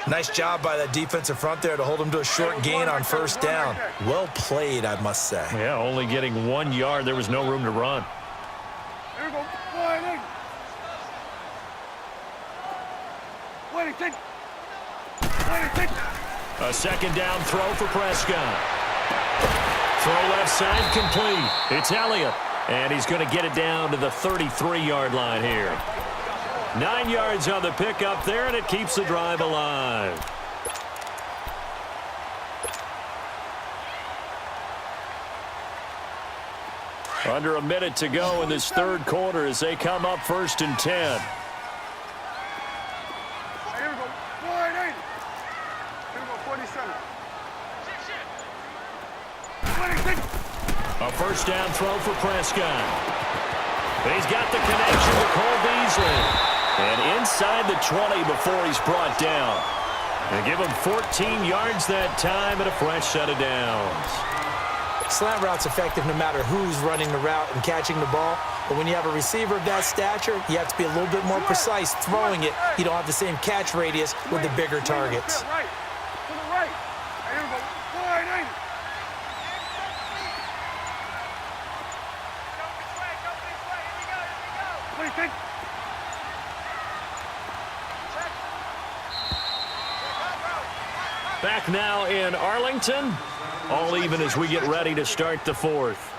Nice job by that defensive front there to hold him to a short gain on first down. Well played, I must say. Yeah, only getting 1 yard. There was no room to run. Here we go. A second down throw for Prescott. Throw left side complete. It's Elliott. And he's going to get it down to the 33-yard line here. 9 yards on the pickup there, and it keeps the drive alive. Under a minute to go in this third quarter as they come up 1st and 10. Here we go. 4-8. Here we go. 47. 26. A first down throw for Prescott. He's got the connection to Cole Beasley. And inside the 20 before he's brought down. And give him 14 yards that time and a fresh set of downs. Slant route's effective no matter who's running the route and catching the ball. But when you have a receiver of that stature, you have to be a little bit more precise throwing it. You don't have the same catch radius with the bigger targets. Right. To the right. Here we go. 4-8. What do you think? Back now in Arlington. All even as we get ready to start the fourth.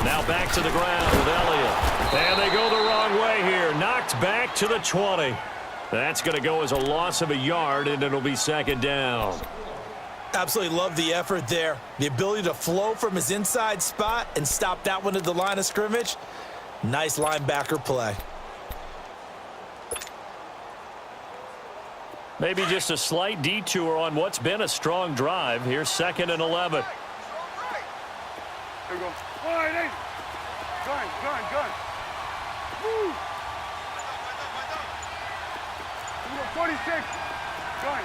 Now back to the ground with Elliott. And they go the wrong way here. Knocked back to the 20. That's going to go as a loss of a yard, and it'll be second down. Absolutely love the effort there. The ability to flow from his inside spot and stop that one at the line of scrimmage. Nice linebacker play. Maybe just a slight detour on what's been a strong drive. Here's 2nd and 11. Here we go. 4-8. Gun. Woo. 46. Gun.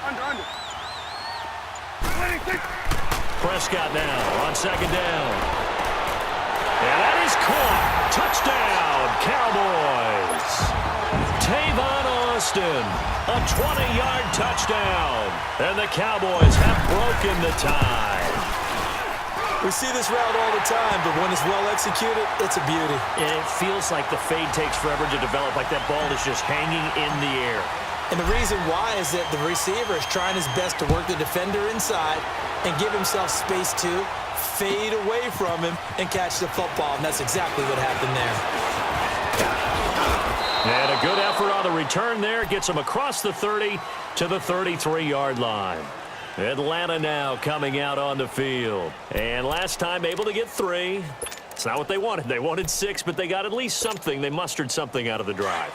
Under. 26. Prescott now on second down. And that is caught. Touchdown, Cowboys. Tavon Austin, a 20-yard touchdown. And the Cowboys have broken the tie. We see this route all the time, but when it's well executed, it's a beauty. It feels like the fade takes forever to develop, like that ball is just hanging in the air. And the reason why is that the receiver is trying his best to work the defender inside and give himself space to fade away from him and catch the football, and that's exactly what happened there. And a good effort on the return there. Gets him across the 30 to the 33-yard line. Atlanta now coming out on the field. And last time able to get 3. It's not what they wanted. They wanted 6, but they got at least something. They mustered something out of the drive.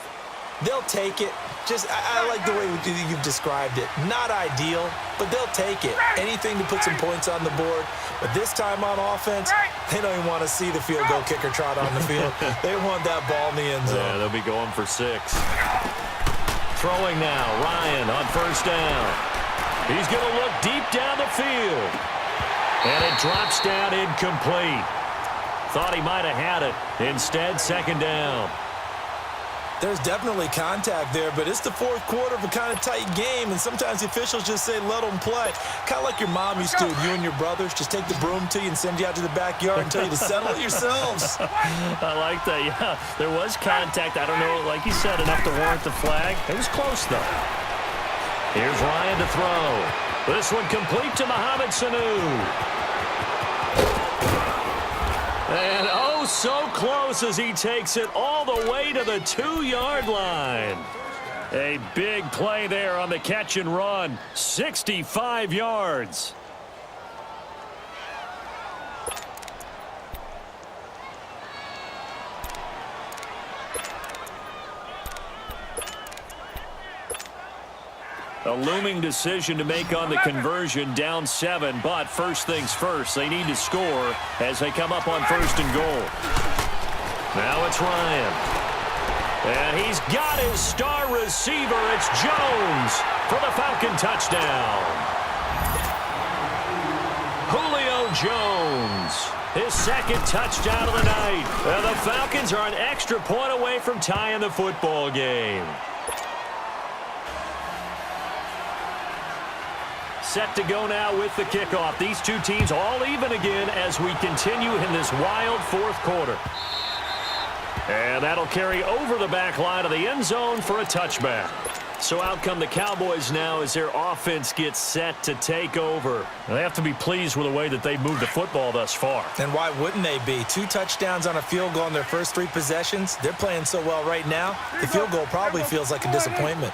They'll take it. I like the way you've described it. Not ideal, but they'll take it. Anything to put some points on the board. But this time on offense, they don't even want to see the field goal kicker trot on the field. They want that ball in the end zone. Yeah, they'll be going for 6. Throwing now, Ryan on first down. He's going to look deep down the field. And it drops down incomplete. Thought he might have had it. Instead, second down. There's definitely contact there, but it's the fourth quarter of a kind of tight game, and sometimes the officials just say, let them play. Kind of like your mom used to, you and your brothers, just take the broom to you and send you out to the backyard and tell you to settle it yourselves. I like that, yeah. There was contact. I don't know, like you said, enough to warrant the flag. It was close, though. Here's Ryan to throw. This one complete to Mohamed Sanu. And oh, so close as he takes it all the way to the 2-yard line. A big play there on the catch and run. 65 yards. A looming decision to make on the conversion, down 7, but first things first, they need to score as they come up on 1st and goal. Now it's Ryan. And he's got his star receiver. It's Jones for the Falcon touchdown. Julio Jones, his second touchdown of the night. And the Falcons are an extra point away from tying the football game. Set to go now with the kickoff. These two teams all even again as we continue in this wild fourth quarter. And that'll carry over the back line of the end zone for a touchback. So out come the Cowboys now as their offense gets set to take over. They have to be pleased with the way that they've moved the football thus far. And why wouldn't they be? 2 touchdowns on a field goal in their first 3 possessions. They're playing so well right now, the field goal probably feels like a disappointment.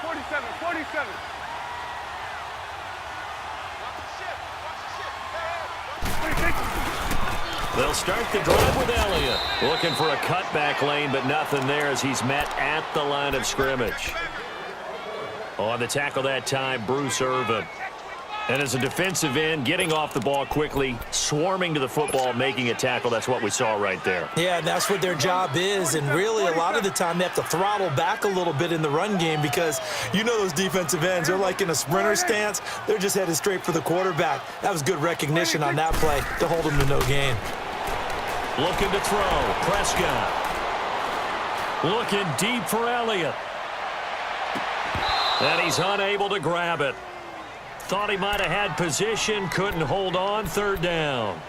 47, 47. They'll start the drive with Elliott. Looking for a cutback lane, but nothing there as he's met at the line of scrimmage. On the tackle that time, Bruce Irvin. And as a defensive end, getting off the ball quickly, swarming to the football, making a tackle. That's what we saw right there. Yeah, that's what their job is. And really, a lot of the time, they have to throttle back a little bit in the run game because you know those defensive ends, they're like in a sprinter stance. They're just headed straight for the quarterback. That was good recognition on that play to hold them to no gain. Looking to throw. Prescott. Looking deep for Elliott. And he's unable to grab it. Thought he might have had position, couldn't hold on, third down.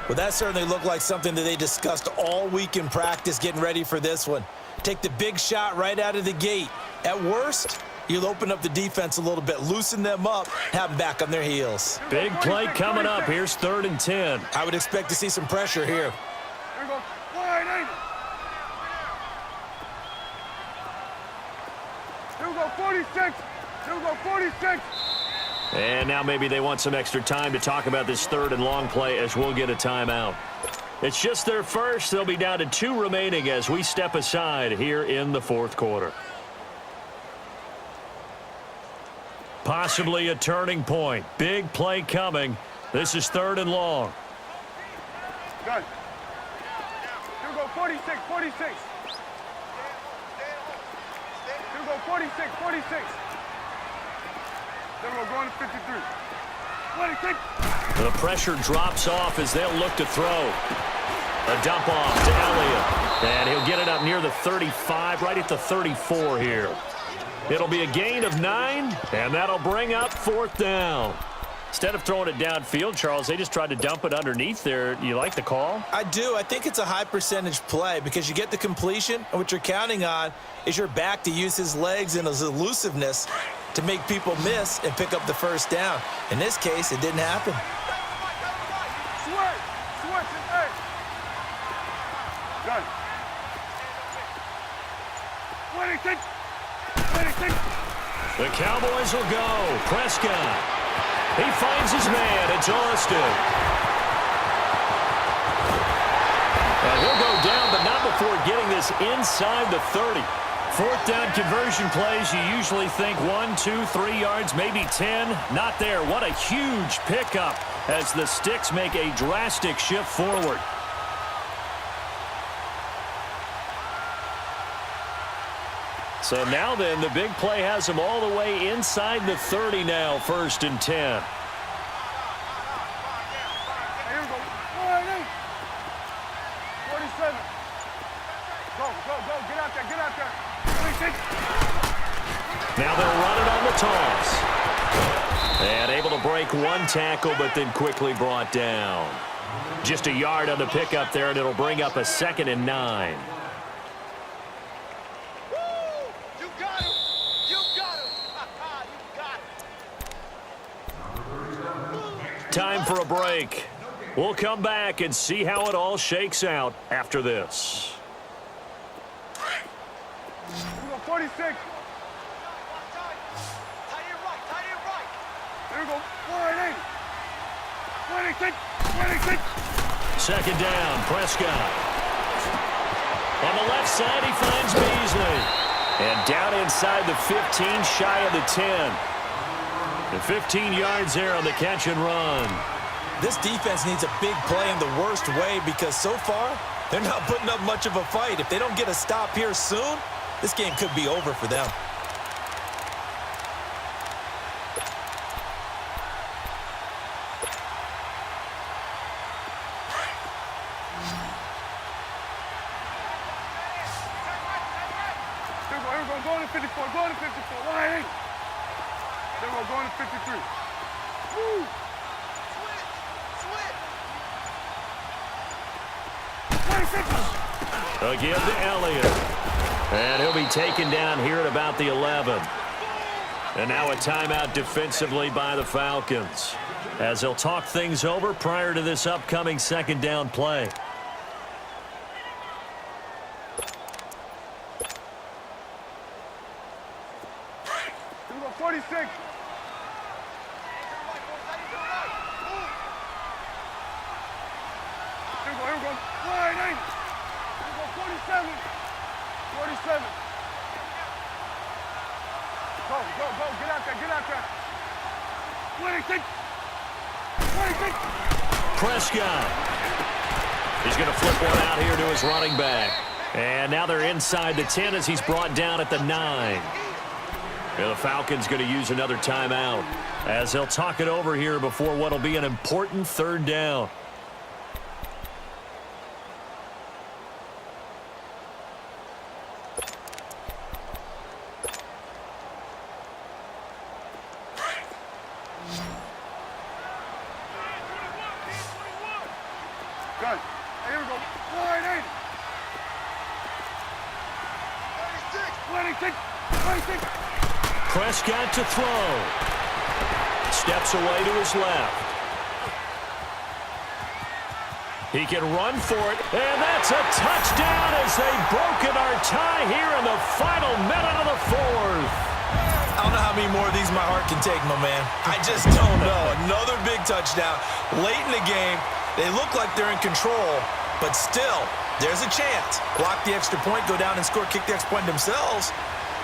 Well, that certainly looked like something that they discussed all week in practice getting ready for this one. Take the big shot right out of the gate. At worst, you'll open up the defense a little bit, loosen them up, have them back on their heels. Big play coming up. Here's 3rd and 10. I would expect to see some pressure here. Here we go. Wide 8. Here we go, 46. Here we go, 46. And now maybe they want some extra time to talk about this 3rd and long play as we'll get a timeout. It's just their first. They'll be down to 2 remaining as we step aside here in the fourth quarter. Possibly a turning point. Big play coming. This is 3rd and long. Good. Here we go, 46, 46. Here we go, 46, 46. Then we'll go into 53. 26. The pressure drops off as they'll look to throw. A dump off to Elliott. And he'll get it up near the 35, right at the 34 here. It'll be a gain of 9, and that'll bring up 4th down. Instead of throwing it downfield, Charles, they just tried to dump it underneath there. You like the call? I do. I think it's a high percentage play because you get the completion, and what you're counting on is your back to use his legs and his elusiveness to make people miss and pick up the first down. In this case, it didn't happen. Switch, switch, hey. Good. 26, 26. The Cowboys will go. Prescott. He finds his man. It's Austin. And he'll go down, but not before getting this inside the 30. 4th down conversion plays, you usually think 1, 2, 3 yards, maybe 10. Not there. What a huge pickup as the Sticks make a drastic shift forward. So now then, the big play has them all the way inside the 30 now, 1st and 10. Here we go. Wide 8. 47. Go, go, go. Get out there, get out there. 26. Now they'll run it on the toss. And able to break 1 tackle, but then quickly brought down. Just a yard on the pickup there, and it'll bring up a 2nd and 9. Time for a break. We'll come back and see how it all shakes out after this. 46. Here we go. Wide 8. 26. 26. 2nd down, Prescott. On the left side, he finds Beasley. And down inside the 15, shy of the 10. And 15 yards there on the catch and run. This defense needs a big play in the worst way because so far, they're not putting up much of a fight. If they don't get a stop here soon, this game could be over for them. Go to 54, go to 54, line. There we go, going to 53. Woo! Again to Elliott. And he'll be taken down here at about the 11. And now a timeout defensively by the Falcons, as they'll talk things over prior to this upcoming second down play. 46. Here we go. Line 8. Here we go, 47. 47. Go. Get out there. 26. 26. Prescott. He's going to flip one out here to his running back. And now they're inside the 10 as he's brought down at the 9. And the Falcons going to use another timeout as they'll talk it over here before what will be an important third down. Good. Here we go. Line 8. 26. Prescott to throw. Steps away to his left. He can run for it, and that's a touchdown as they've broken our tie here in the final minute of the fourth. I don't know how many more of these my heart can take, my man. I just don't know. Another big touchdown late in the game. They look like they're in control, but still, there's a chance. Block the extra point, go down and score, kick the extra point themselves.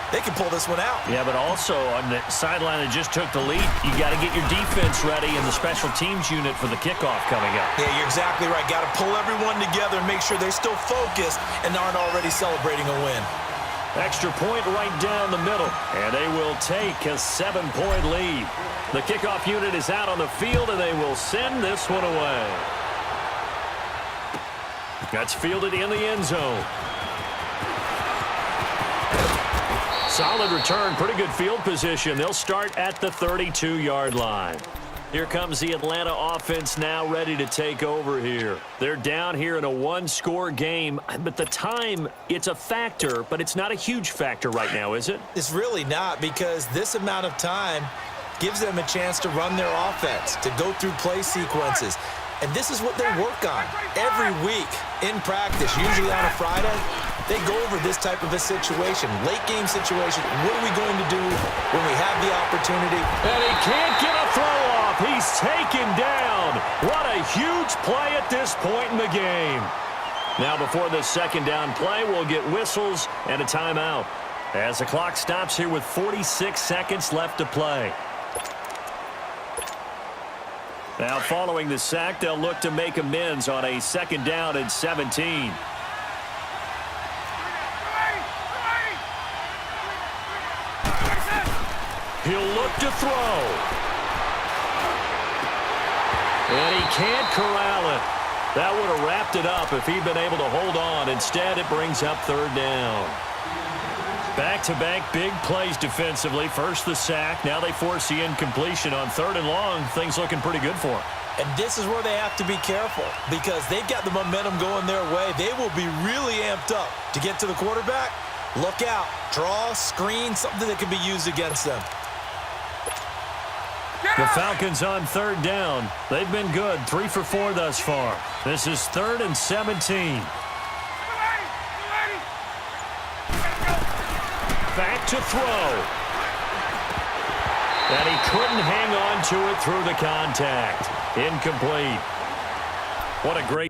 They can pull this one out. Yeah, but also on the sideline that just took the lead, you got to get your defense ready in the special teams unit for the kickoff coming up. Yeah, you're exactly right. Got to pull everyone together and make sure they're still focused and aren't already celebrating a win. Extra point right down the middle, and they will take a 7-point lead. The kickoff unit is out on the field, and they will send this one away. That's fielded in the end zone. Solid return, pretty good field position. They'll start at the 32-yard line. Here comes the Atlanta offense now ready to take over here. They're down here in a one-score game, but the time, it's a factor, but it's not a huge factor right now, is it? It's really not, because this amount of time gives them a chance to run their offense, to go through play sequences. And this is what they work on every week in practice, usually on a Friday. They go over this type of a situation, late game situation. What are we going to do when we have the opportunity? And he can't get a throw off. He's taken down. What a huge play at this point in the game. Now before this second down play, we'll get whistles and a timeout as the clock stops here with 46 seconds left to play. Now following the sack, they'll look to make amends on a second down and 17. He'll look to throw. And he can't corral it. That would have wrapped it up if he'd been able to hold on. Instead, it brings up third down. Back-to-back big plays defensively. First the sack. Now they force the incompletion on third and long. Things looking pretty good for them. And this is where they have to be careful because they've got the momentum going their way. They will be really amped up to get to the quarterback. Look out. Draw, screen, something that can be used against them. The Falcons on third down. They've been good. 3 for 4 thus far. This is 3rd and 17. Back to throw. And he couldn't hang on to it through the contact. Incomplete. What a great